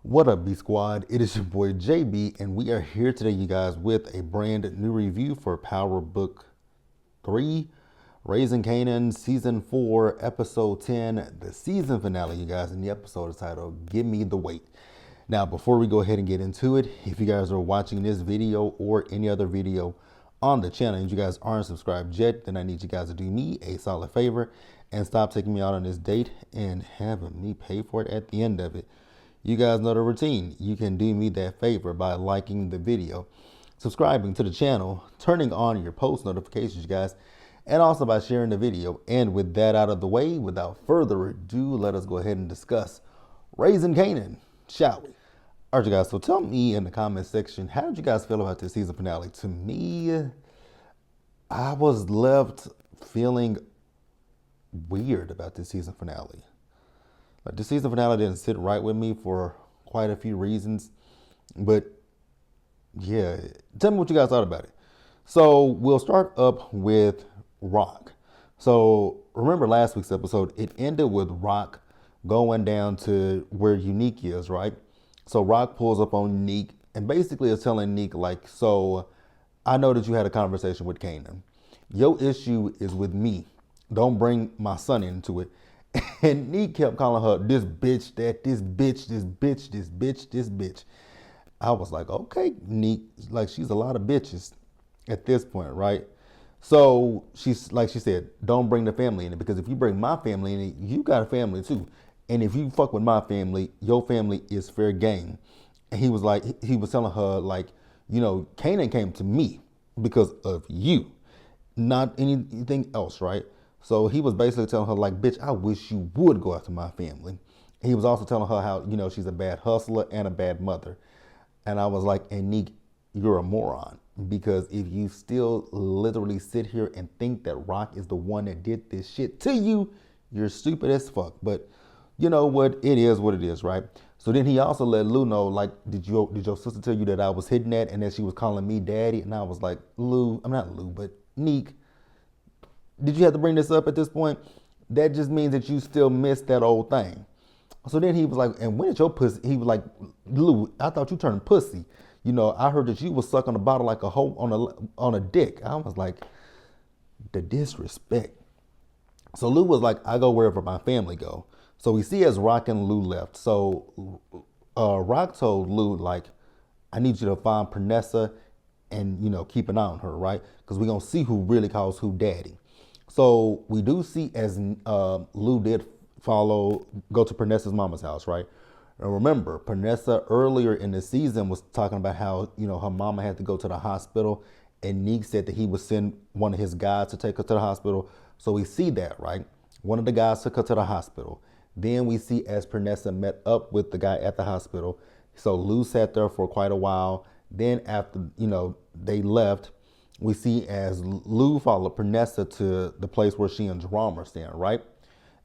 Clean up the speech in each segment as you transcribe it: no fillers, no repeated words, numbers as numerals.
What up, B Squad? It is your boy JB, and we are here today, you guys, with a brand new review for Power Book 3, Raising Kanan, Season 4, Episode 10, the season finale, you guys, and the episode is titled Gimme the Weight. Now, before we go ahead and get into it, if you guys are watching this video or any other video on the channel and you guys aren't subscribed yet, then I need you guys to do me a solid favor and stop taking me out on this date and having me pay for it at the end of it. You guys know the routine. You can do me that favor by liking the video, subscribing to the channel, turning on your post notifications, you guys, and also by sharing the video. And with that out of the way, without further ado, let us go ahead and discuss Raising Kanan, shall we? All right, you guys, so tell me in the comment section, how did you guys feel about this season finale? To me, I was left feeling weird about this season finale. Like, the season finale didn't sit right with me for quite a few reasons. But yeah, tell me what you guys thought about it. So we'll start up with Rock. So remember last week's episode, it ended with Rock going down to where Unique is, right? So Rock pulls up on Unique and basically is telling Unique, like, so I know that you had a conversation with Kanan. Your issue is with me. Don't bring my son into it. And Neek kept calling her this bitch, that, this bitch, this bitch, this bitch, this bitch. I was like, okay, Neek, like, she's a lot of bitches at this point, right? So she's like she said, don't bring the family in it, because if you bring my family in it, you got a family too. And if you fuck with my family, your family is fair game. And he was like, he was telling her, like, you know, Kanan came to me because of you, not anything else, right? So he was basically telling her, like, bitch, I wish you would go after my family. He was also telling her how, you know, she's a bad hustler and a bad mother. And I was like, and Neek, you're a moron. Because if you still literally sit here and think that Rock is the one that did this shit to you, you're stupid as fuck. But you know what? It is what it is, right? So then he also let Lou know, like, did your sister tell you that I was hitting that and that she was calling me daddy? And I was like, Lou, I'm not Lou, but Neek, did you have to bring this up at this point? That just means that you still missed that old thing. So then he was like, and when did your pussy? He was like, Lou, I thought you turned pussy. You know, I heard that you was sucking a bottle like a hoe on a dick. I was like, the disrespect. So Lou was like, I go wherever my family go. So we see as Rock and Lou left. So Rock told Lou, like, I need you to find Pernessa and, you know, keep an eye on her, right? Because we're going to see who really calls who daddy. So we do see as Lou did go to Pernessa's mama's house, right? And remember, Pernessa earlier in the season was talking about how, you know, her mama had to go to the hospital, and Neek said that he would send one of his guys to take her to the hospital. So we see that, right? One of the guys took her to the hospital. Then we see as Pernessa met up with the guy at the hospital. So Lou sat there for quite a while. Then after, you know, they left, we see as Lou followed Pernessa to the place where she and Jerome are staying, right?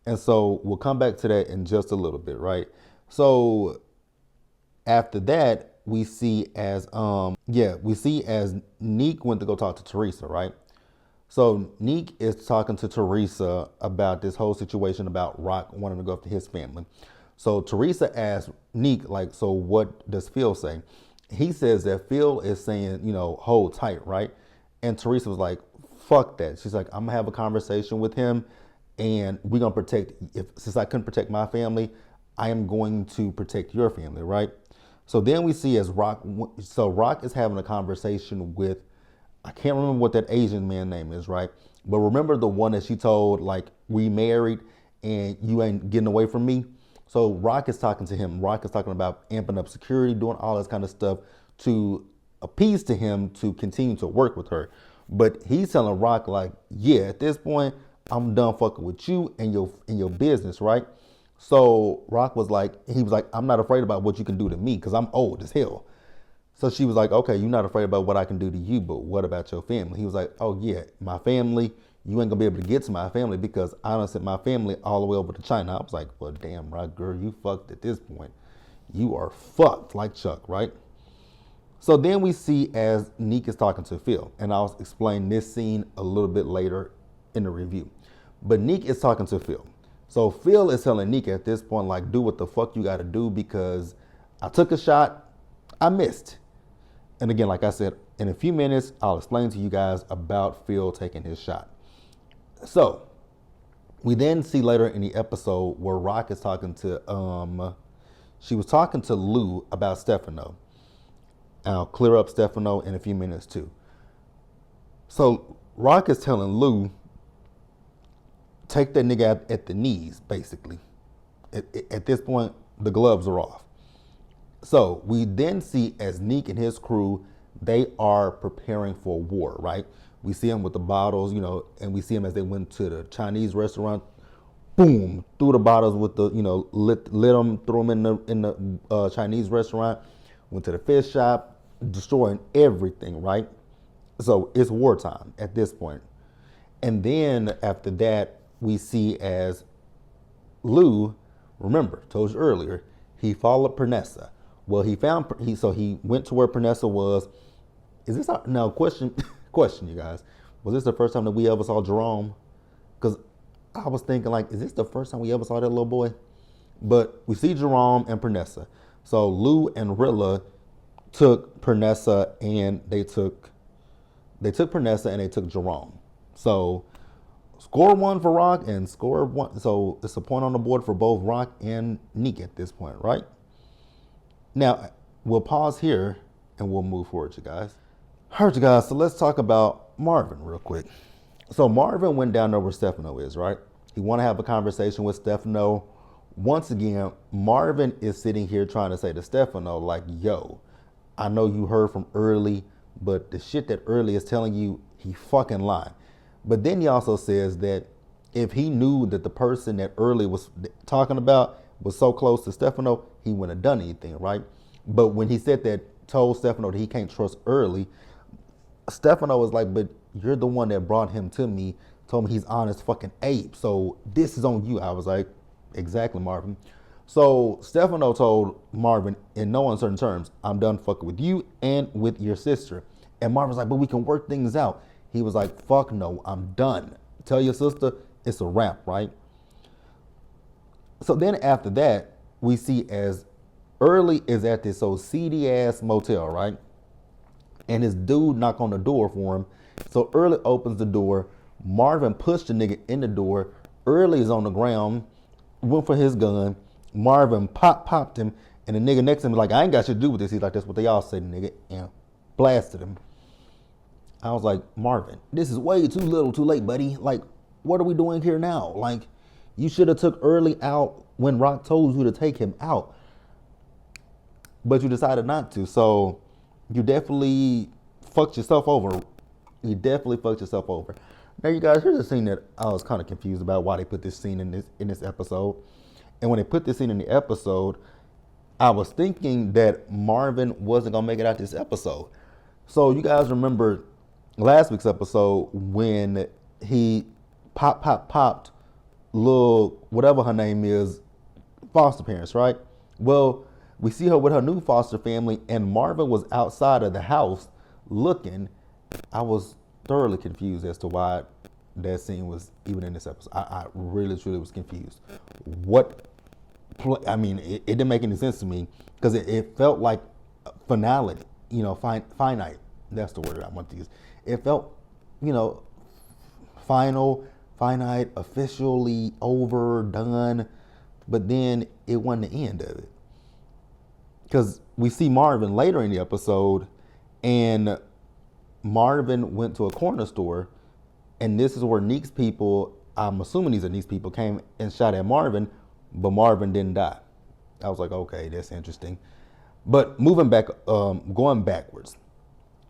And so we'll come back to that in just a little bit, right? So after that, we see as Neek went to go talk to Teresa, right? So Neek is talking to Teresa about this whole situation about Rock wanting to go after his family. So Teresa asked Neek, like, so what does Phil say? He says that Phil is saying, you know, hold tight, right? And Teresa was like, fuck that. She's like, I'm gonna have a conversation with him and we're gonna protect, since I couldn't protect my family, I am going to protect your family, right? So then we see as Rock is having a conversation with, I can't remember what that Asian man name is, right? But remember the one that she told, like, we married and you ain't getting away from me? So Rock is talking to him. Rock is talking about amping up security, doing all this kind of stuff to appease to him to continue to work with her. But he's telling Rock, like, yeah, at this point, I'm done fucking with you and your business, right? So Rock was like, I'm not afraid about what you can do to me because I'm old as hell. So she was like, okay, you're not afraid about what I can do to you, but what about your family? He was like, oh yeah, my family, you ain't gonna be able to get to my family because I done sent my family all the way over to China. I was like, well, damn, Rock, girl, you fucked at this point. You are fucked like Chuck, right? So then we see as Neek is talking to Phil, and I'll explain this scene a little bit later in the review. But Neek is talking to Phil. So Phil is telling Neek at this point, like, do what the fuck you gotta do because I took a shot, I missed. And again, like I said, in a few minutes, I'll explain to you guys about Phil taking his shot. So, we then see later in the episode where Rock is talking to, she was talking to Lou about Stefano. I'll clear up Stefano in a few minutes too. So, Rock is telling Lou, take that nigga at the knees, basically. At this point, the gloves are off. So we then see as Neek and his crew, they are preparing for war, right? We see them with the bottles, and we see them as they went to the Chinese restaurant. Boom, threw the bottles with the, lit them, threw them in the Chinese restaurant. Went to the fish shop, destroying everything, right? So it's wartime at this point. And then after that, we see as Lou, remember, told you earlier, he followed Pernessa. Well, he went to where Pernessa was. Is this now question, you guys? Was this the first time that we ever saw Jerome? Because I was thinking, like, is this the first time we ever saw that little boy? But we see Jerome and Pernessa. So Lou and Rilla took Pernessa and they took Pernessa and they took Jerome. So score one for Rock and score one. So it's a point on the board for both Rock and Neek at this point, right? Now, we'll pause here and we'll move forward, you guys. All right, you guys, so let's talk about Marvin real quick. So Marvin went down there where Stefano is, right? He want to have a conversation with Stefano. Once again, Marvin is sitting here trying to say to Stefano, like, yo, I know you heard from Early, but the shit that Early is telling you, he fucking lying. But then he also says that if he knew that the person that Early was talking about was so close to Stefano, he wouldn't have done anything, right? But when he said that, told Stefano that he can't trust Early, Stefano was like, but you're the one that brought him to me, told me he's honest fucking ape, so this is on you. I was like, exactly, Marvin. So Stefano told Marvin in no uncertain terms, I'm done fucking with you and with your sister. And Marvin was like, but we can work things out. He was like, fuck no, I'm done. Tell your sister it's a wrap, right? So then after that, we see as Early is at this old seedy ass motel, right? And his dude knock on the door for him. So Early opens the door. Marvin pushed the nigga in the door. Early is on the ground, went for his gun. Marvin popped him, and the nigga next to him was like, I ain't got shit to do with this. He's like, that's what they all say, nigga, and blasted him. I was like, Marvin, this is way too little too late, buddy. Like, what are we doing here now? Like, you should have took Early out when Rock told you to take him out. But you decided not to, so you definitely fucked yourself over. You definitely fucked yourself over. Now, you guys, here's a scene that I was kind of confused about why they put this scene in this episode. And when they put this scene in the episode, I was thinking that Marvin wasn't gonna make it out this episode. So you guys remember last week's episode when he popped little whatever her name is, foster parents, right? Well, we see her with her new foster family, and Marvin was outside of the house looking. I was thoroughly confused as to why that scene was even in this episode. I really, truly was confused. It didn't make any sense to me because it felt like finality, finite. That's the word I want to use. It felt, final, finite, officially over, done, but then it wasn't the end of it. Because we see Marvin later in the episode, and Marvin went to a corner store, and this is where Neek's people, I'm assuming these are Neek's people, came and shot at Marvin, but Marvin didn't die. I was like, okay, that's interesting. But moving back, going backwards,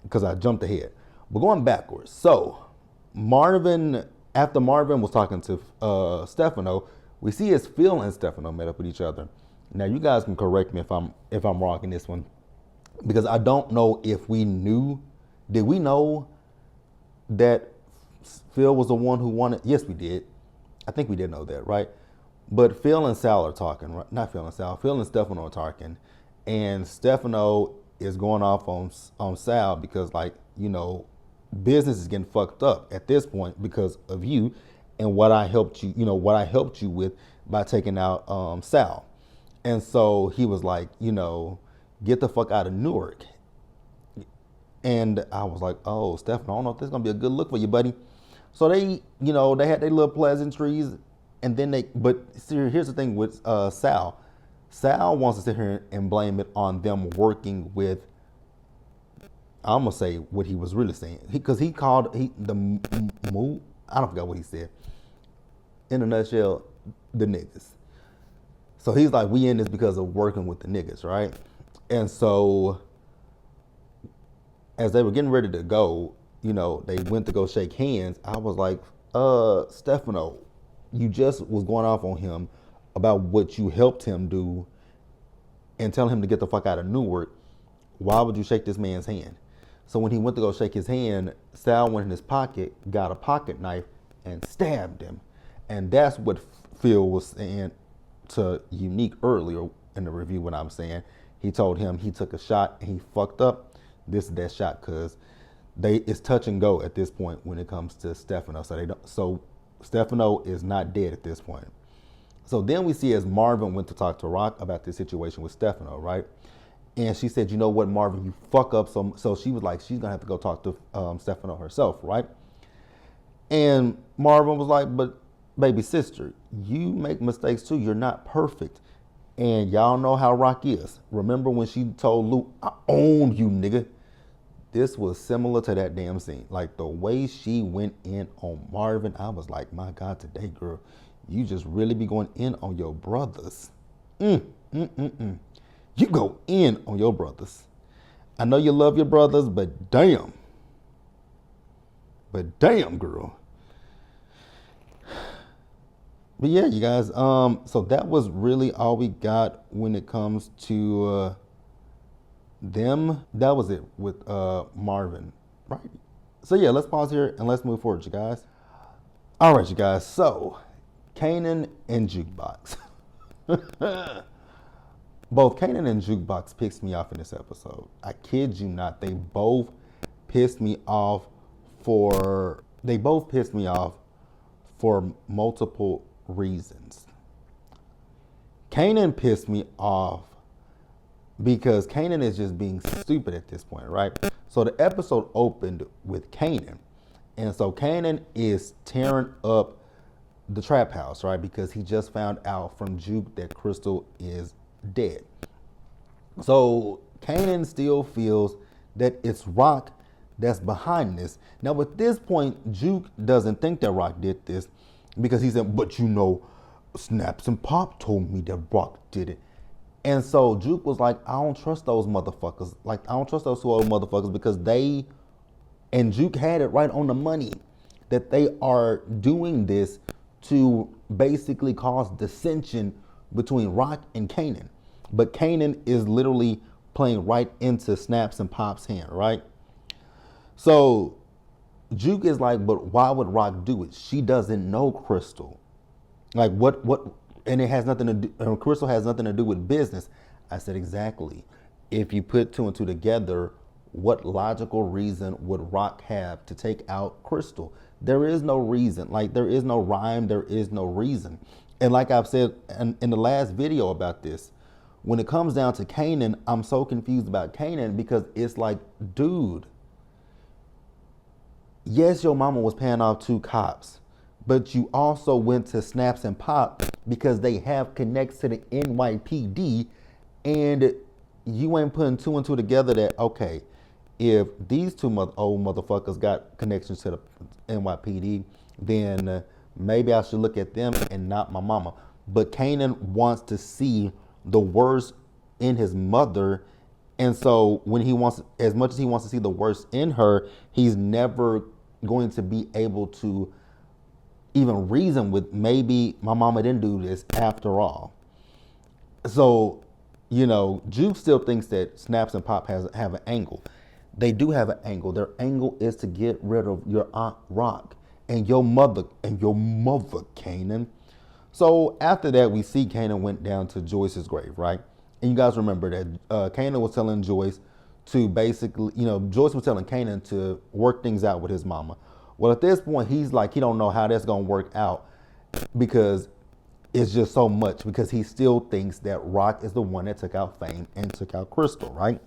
because I jumped ahead, but going backwards. So Marvin, after Marvin was talking to Stefano, we see as Phil and Stefano met up with each other. Now, you guys can correct me if I'm wrong in this one, because I don't know if we knew. Did we know that Phil was the one who wanted? Yes, we did. I think we did know that, right? But Phil and Sal are talking, right? Not Phil and Sal. Phil and Stefano are talking, and Stefano is going off on Sal because, business is getting fucked up at this point because of you and what I helped you with by taking out Sal. And so he was like, get the fuck out of Newark. And I was like, oh, Stefan, I don't know if this is gonna be a good look for you, buddy. So they had their little pleasantries, and then but see, here's the thing with Sal. Sal wants to sit here and blame it on them working with. I'm gonna say what he was really saying, because he called the move. I don't forget what he said. In a nutshell, the niggas. So he's like, we in this because of working with the niggas, right? And so as they were getting ready to go, they went to go shake hands. I was like, Stefano, you just was going off on him about what you helped him do and telling him to get the fuck out of Newark. Why would you shake this man's hand? So when he went to go shake his hand, Sal went in his pocket, got a pocket knife, and stabbed him. And that's what Phil was saying to Unique earlier in the review. What I'm saying, he told him he took a shot and he fucked up. This is that shot, because it's touch and go at this point when it comes to Stefano. So Stefano is not dead at this point. So then we see as Marvin went to talk to Rock about this situation with Stefano, right? And she said, you know what, Marvin, you fuck up. So she was like, she's gonna have to go talk to Stefano herself, right? And Marvin was like, but baby sister, you make mistakes too. You're not perfect. And y'all know how Rock is. Remember when she told Luke, I own you, nigga. This was similar to that damn scene. Like the way she went in on Marvin, I was like, my God, today, girl, you just really be going in on your brothers. You go in on your brothers. I know you love your brothers, but damn. Girl. But yeah, you guys, so that was really all we got when it comes to them. That was it with Marvin, right? So yeah, let's pause here and let's move forward, you guys. All right, you guys, so Kanan and Jukebox. Both Kanan and Jukebox pissed me off in this episode. I kid you not, they both pissed me off for multiple reasons. Kanan pissed me off because Kanan is just being stupid at this point, right? So the episode opened with Kanan. And so Kanan is tearing up the trap house, right? Because he just found out from Juke that Crystal is dead. So Kanan still feels that it's Rock that's behind this. Now at this point, Juke doesn't think that Rock did this, because he said, but Snaps and Pop told me that Rock did it. And so Juke was like, I don't trust those motherfuckers. Like, I don't trust those two old motherfuckers, because and Juke had it right on the money, that they are doing this to basically cause dissension between Rock and Kanan. But Kanan is literally playing right into Snaps and Pop's hand, right? So Juke is like, but why would Rock do it? She doesn't know Crystal. Like what, and it has nothing to do, Crystal has nothing to do with business. I said, exactly. If you put two and two together, what logical reason would Rock have to take out Crystal? There is no reason. Like, there is no rhyme. There is no reason. And like I've said in the last video about this, when it comes down to Kanan, I'm so confused about Kanan, because it's like, dude, yes, your mama was paying off two cops, but you also went to Snaps and Pop because they have connects to the NYPD, and you ain't putting two and two together that, okay, if these two old motherfuckers got connections to the NYPD, then maybe I should look at them and not my mama. But Kanan wants to see the worst in his mother, and so when he wants, as much as he wants to see the worst in her, he's never going to be able to even reason with, maybe my mama didn't do this after all. So, Juke still thinks that Snaps and Pop have an angle. They do have an angle. Their angle is to get rid of your Aunt Rock and your mother, Kanan. So after that, we see Kanan went down to Joyce's grave, right? And you guys remember that Kanan was telling Joyce to basically, Joyce was telling Kanan to work things out with his mama. Well, at this point, he's like, he don't know how that's going to work out, because it's just so much because he still thinks that Rock is the one that took out Fame and took out Crystal, right?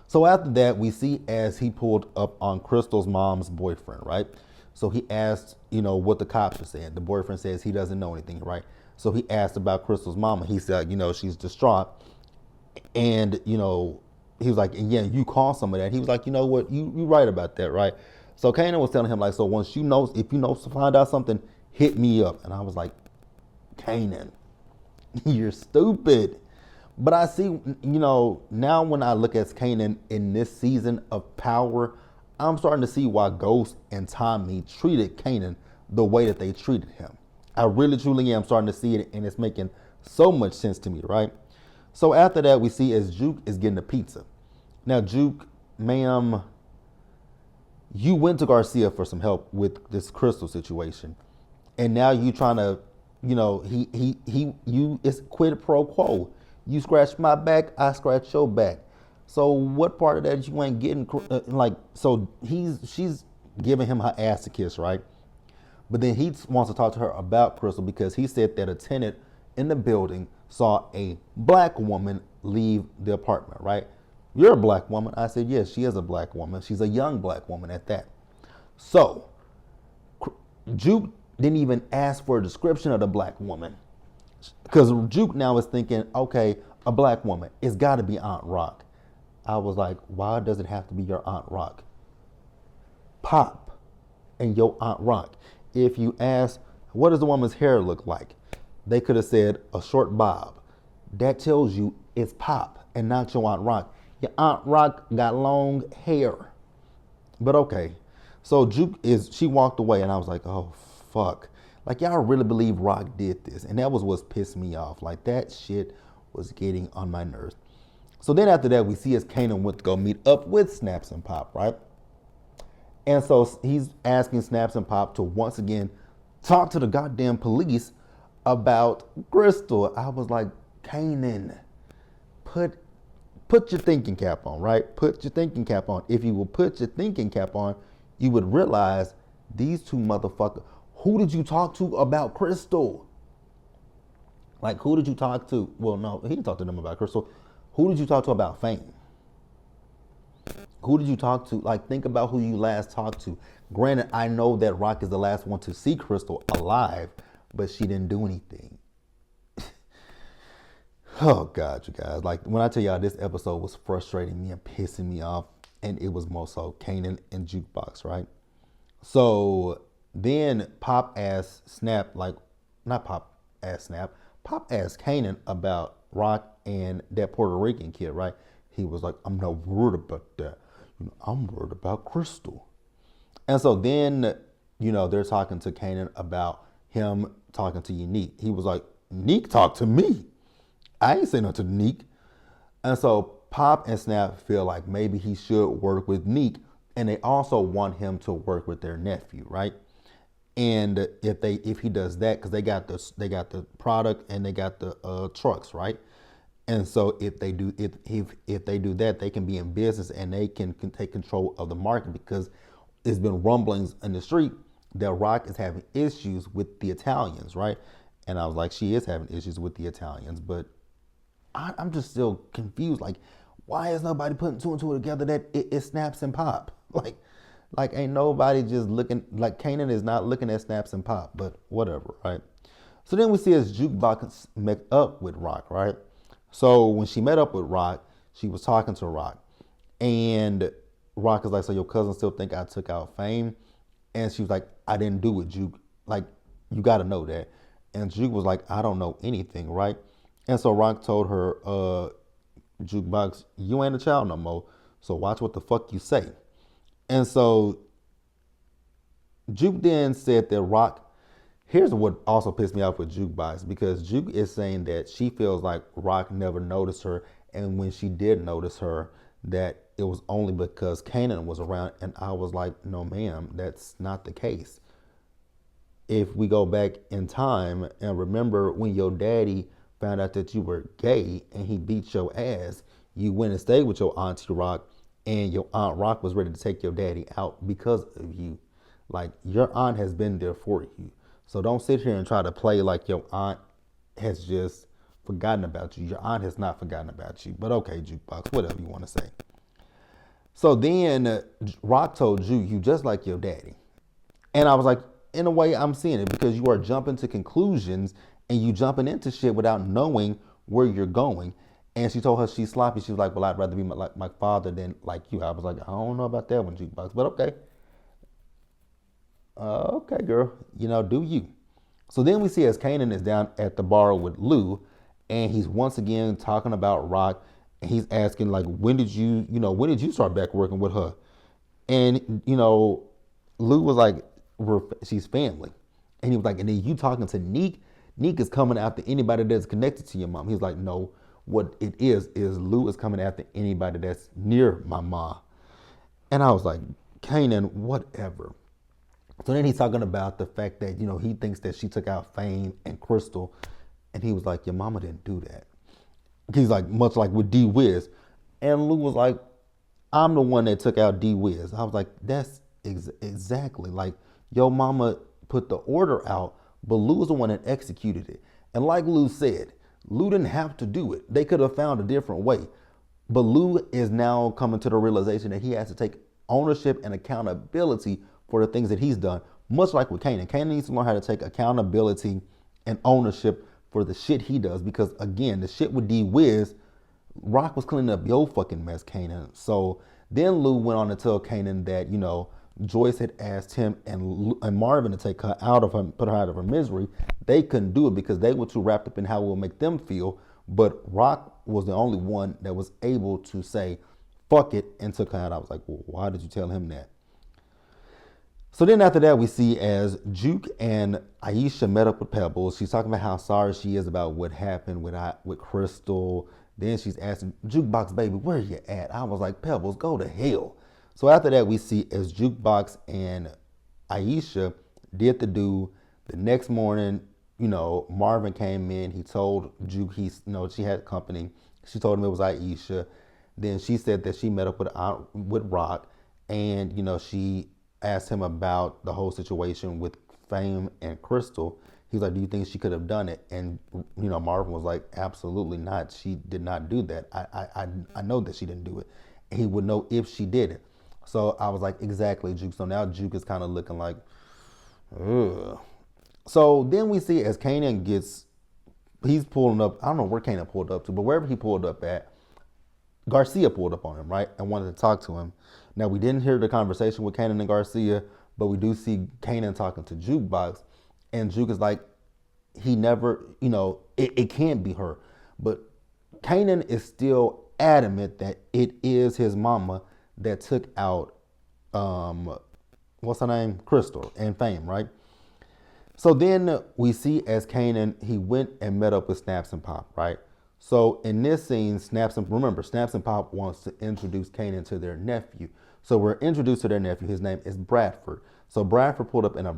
So after that, we see as he pulled up on Crystal's mom's boyfriend, right? So he asked, what the cops are saying. The boyfriend says he doesn't know anything, right? So he asked about Crystal's mama. He said, she's distraught. And, he was like, and yeah, you call some of that. He was like, you know what, you right about that, right? So Kanan was telling him, like, so once if you know, find out something, hit me up. And I was like, Kanan, you're stupid. But I see, now when I look at Kanan in this season of Power, I'm starting to see why Ghost and Tommy treated Kanan the way that they treated him. I really, truly am starting to see it, and it's making so much sense to me, right? So after that, we see as Juke is getting a pizza. Now, Juke, ma'am, you went to Garcia for some help with this Crystal situation, and now you trying to, it's quid pro quo. You scratch my back, I scratch your back. So what part of that you ain't getting? So she's giving him her ass to kiss, right? But then he wants to talk to her about Crystal because he said that a tenant in the building saw a black woman leave the apartment, right? You're a black woman. I said, yes, she is a black woman. She's a young black woman at that. So Juke didn't even ask for a description of the black woman. Because Juke now is thinking, okay, a black woman, it's got to be Aunt Rock. I was like, why does it have to be your Aunt Rock? Pop and your Aunt Rock. If you ask, what does the woman's hair look like? They could have said a short bob. That tells you it's Pop and not your Aunt Rock. Your Aunt Rock got long hair. But okay. So she walked away and I was like, oh, fuck. Like, y'all really believe Rock did this? And that was what pissed me off. Like, that shit was getting on my nerves. So then after that, we see as Kanan went to go meet up with Snaps and Pop, right? And so he's asking Snaps and Pop to once again talk to the goddamn police about Crystal. I was like, Kanan, put your thinking cap on, right? Put your thinking cap on. If you will put your thinking cap on, you would realize these two motherfuckers. Who did you talk to about Crystal? Like, who did you talk to? Well, no, he didn't talk to them about Crystal. Who did you talk to about Fame? Who did you talk to? Like, think about who you last talked to. Granted, I know that Rock is the last one to see Crystal alive, but she didn't do anything. Oh, God, you guys. Like, when I tell y'all this episode was frustrating me and pissing me off, and it was more so Kanan and Jukebox, right? So then Pop asked Snap, Pop asked Kanan about Rock and that Puerto Rican kid, right? He was like, I'm not worried about that. I'm worried about Crystal. And so then, they're talking to Kanan about him talking to Unique. He was like, Neek talked to me. I ain't saying nothing to Neek. And so Pop and Snap feel like maybe he should work with Neek, and they also want him to work with their nephew, right? And if he does that, because they got the product and they got the trucks, right? And so if they do that, they can be in business and they can take control of the market, because there's been rumblings in the street that Rock is having issues with the Italians, right? And I was like, she is having issues with the Italians, but I'm just still confused. Like, why is nobody putting two and two together that it Snaps and Pop? Like ain't nobody just looking, like Kanan is not looking at Snaps and Pop, but whatever, right? So then we see as Jukebox met up with Rock, right? So when she met up with Rock, she was talking to Rock, and Rock is like, so your cousin still think I took out Fame? And she was like, I didn't do it, Juke. Like, you got to know that. And Juke was like, I don't know anything, right? And so Rock told her, Jukebox, you ain't a child no more, so watch what the fuck you say. And so Juke then said that Rock, here's what also pissed me off with Jukebox, because Juke is saying that she feels like Rock never noticed her, and when she did notice her, that it was only because Kanan was around. And I was like, no ma'am, that's not the case. If we go back in time and remember when your daddy found out that you were gay and he beat your ass, you went and stayed with your Auntie Rock, and your Aunt Rock was ready to take your daddy out because of you. Like, your aunt has been there for you. So don't sit here and try to play like your aunt has just forgotten about you. Your aunt has not forgotten about you. But okay, Jukebox, whatever you want to say. So then Rock told Juke, you just like your daddy. And I was like, in a way, I'm seeing it because you are jumping to conclusions and you jumping into shit without knowing where you're going. And she told her she's sloppy. She was like, well, I'd rather be like my father than like you. I was like, I don't know about that one, Jukebox, but okay. Okay, girl, do you. So then we see as Kanan is down at the bar with Lou, and he's once again talking about Rock, and he's asking like, when did you start back working with her? And Lou was like, she's family, and he was like, and then you talking to Neek. Neek is coming after anybody that's connected to your mom. He's like, no, what it is Lou is coming after anybody that's near my mom. And I was like, Kanan, whatever. So then he's talking about the fact that, he thinks that she took out Fame and Crystal. And he was like, your mama didn't do that. He's like, much like with D Wiz. And Lou was like, I'm the one that took out D Wiz. I was like, that's exactly. Like, your mama put the order out, but Lou was the one that executed it. And like Lou said, Lou didn't have to do it. They could have found a different way. But Lou is now coming to the realization that he has to take ownership and accountability for the things that he's done, much like with Kanan. Kanan needs to learn how to take accountability and ownership for the shit he does, because again, the shit with D Wiz, Rock was cleaning up your fucking mess, Kanan. So then Lou went on to tell Kanan that, Joyce had asked him and Marvin to take her out of her, put her out of her misery. They couldn't do it because they were too wrapped up in how it would make them feel. But Rock was the only one that was able to say, fuck it, and took her out. I was like, well, why did you tell him that? So then after that, we see as Juke and Aisha met up with Pebbles. She's talking about how sorry she is about what happened with Crystal. Then she's asking, Jukebox, baby, where you at? I was like, Pebbles, go to hell. So after that, we see as Jukebox and Aisha did the do. The next morning, Marvin came in. He told Juke she had company. She told him it was Aisha. Then she said that she met up with Rock, and she asked him about the whole situation with Fame and Crystal. He's like, do you think she could have done it? And Marvin was like, absolutely not. She did not do that. I know that she didn't do it. And he would know if she did it. So I was like, exactly, Juke. So now Juke is kind of looking like, ugh. So then we see as Kanan he's pulling up. I don't know where Kanan pulled up to, but wherever he pulled up at, Garcia pulled up on him, right, and wanted to talk to him. Now, we didn't hear the conversation with Kanan and Garcia, but we do see Kanan talking to Jukebox, and Juke is like, he never, it can't be her. But Kanan is still adamant that it is his mama that took out, what's her name? Crystal and Fame, right? So then we see as Kanan, he went and met up with Snaps and Pop, right? So in this scene, Snaps and Pop wants to introduce Kanan to their nephew. So we're introduced to their nephew. His name is Bradford. So Bradford pulled up in a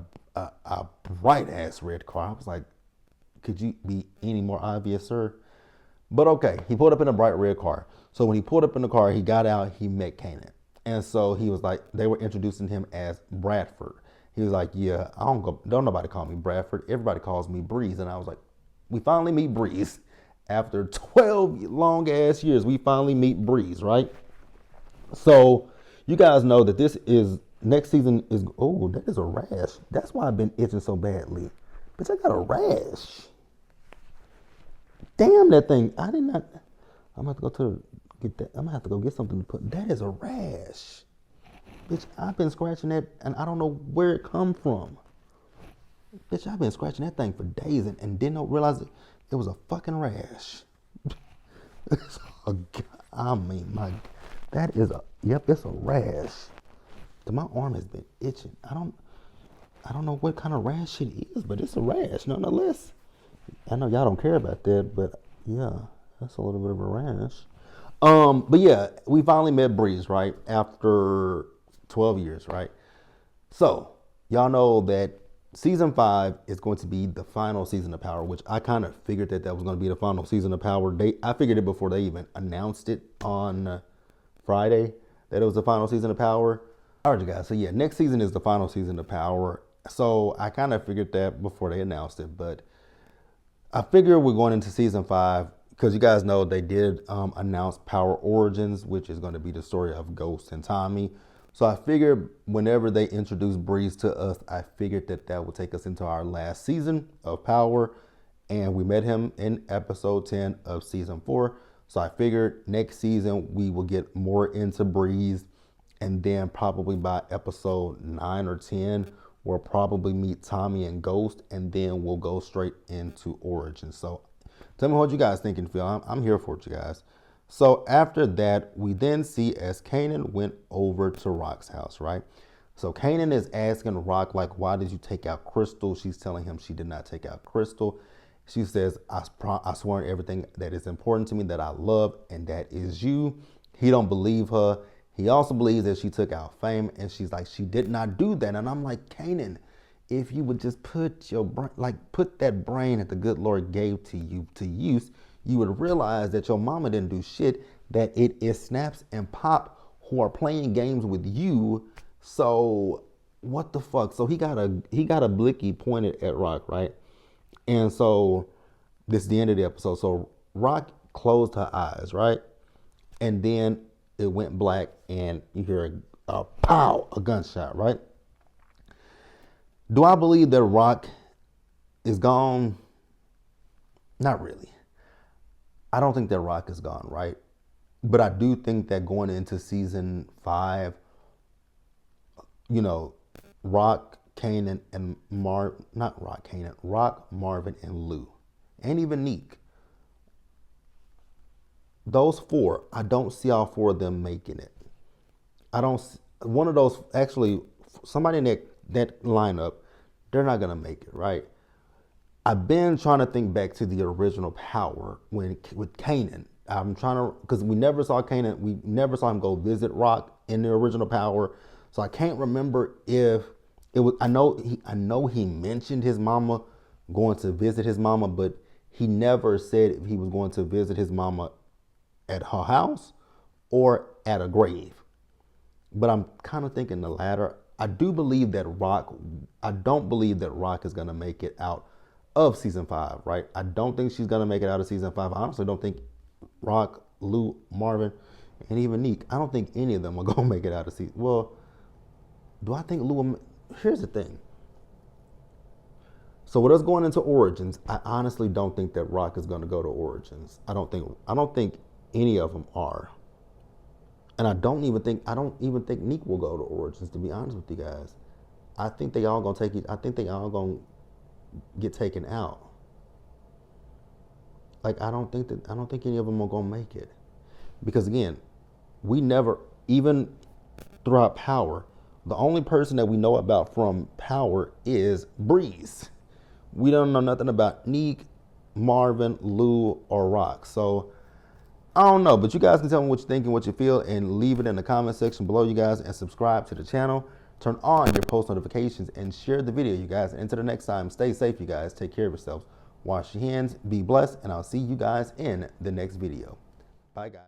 bright ass red car. I was like, could you be any more obvious, sir? But okay, he pulled up in a bright red car. So when he pulled up in the car, he got out, he met Kanan. And so he was like, they were introducing him as Bradford. He was like, yeah, don't nobody call me Bradford. Everybody calls me Breeze. And I was like, we finally meet Breeze. After 12 long ass years, we finally meet Breeze, right? So you guys know that next season is, oh, that is a rash. That's why I've been itching so badly. Bitch, I got a rash. Damn that thing. I'm gonna have to go get that. I'm gonna have to go get something to put. That is a rash. Bitch, I've been scratching that and I don't know where it come from. Bitch, I've been scratching that thing for days and didn't realize it was a fucking rash. It's a rash. My arm has been itching. I don't know what kind of rash it is, but it's a rash nonetheless. I know y'all don't care about that, but yeah, that's a little bit of a rash. But yeah, we finally met Breeze, right? After 12 years, right? So y'all know that season 5 is going to be the final season of Power, which I kind of figured that was going to be the final season of Power. I figured it before they even announced it on Friday that it was the final season of Power. All right, you guys. So yeah, next season is the final season of Power. So I kind of figured that before they announced it, but I figure we're going into season 5 because you guys know they did announce Power Origins, which is going to be the story of Ghost and Tommy. So I figured whenever they introduced Breeze to us, I figured that that would take us into our last season of Power. And we met him in episode 10 of season 4. So I figured next season we will get more into Breeze. And then probably by episode 9 or 10, we'll probably meet Tommy and Ghost. And then we'll go straight into Origins. So tell me what you guys think and feel. I'm here for it, you guys. So after that, we then see as Kanan went over to Rock's house, right? So Kanan is asking Rock, like, why did you take out Crystal? She's telling him she did not take out Crystal. She says, I swear on everything that is important to me that I love, and that is you. He don't believe her. He also believes that she took out Fame, and she's like, she did not do that. And I'm like, Kanan, if you would just put your put that brain that the good Lord gave to you to use, you would realize that your mama didn't do shit, that it is Snaps and Pop who are playing games with you. So what the fuck? So he got a blicky pointed at Rock, right? And so this is the end of the episode. So Rock closed her eyes, right? And then it went black and you hear a pow, a gunshot, right? Do I believe that Rock is gone? Not really. I don't think that Rock is gone, right? But I do think that going into season 5, you know, Rock, Kanan, and Rock, Marvin, and Lou, and even Neek. Those 4, I don't see all 4 of them making it. I don't. One of those, actually, somebody in that lineup, they're not gonna make it, right? I've been trying to think back to the original Power with Kanan. I'm trying to, because we never saw Kanan, we never saw him go visit Rock in the original Power. So I can't remember if it was. I know he mentioned his mama going to visit his mama, but he never said if he was going to visit his mama at her house or at a grave. But I'm kind of thinking the latter. I don't believe that Rock is gonna make it out of season 5, right? I don't think she's gonna make it out of season 5. I honestly don't think Rock, Lou, Marvin, and even Neek, I don't think any of them are gonna make it out of season. Well, do I think Lou? Here's the thing. So with us going into Origins, I honestly don't think that Rock is gonna go to Origins. I don't think any of them are. And I don't even think Neek will go to Origins, to be honest with you guys. I think they all gonna take it. I think they all gonna get taken out. Like I don't think any of them are gonna make it. Because again, we never, even throughout Power, the only person that we know about from Power is Breeze. We don't know nothing about Neek, Marvin, Lou, or Rock. So I don't know, but you guys can tell me what you think and what you feel and leave it in the comment section below, you guys, and subscribe to the channel. Turn on your post notifications and share the video, you guys. And until the next time, stay safe, you guys. Take care of yourselves. Wash your hands, be blessed, and I'll see you guys in the next video. Bye, guys.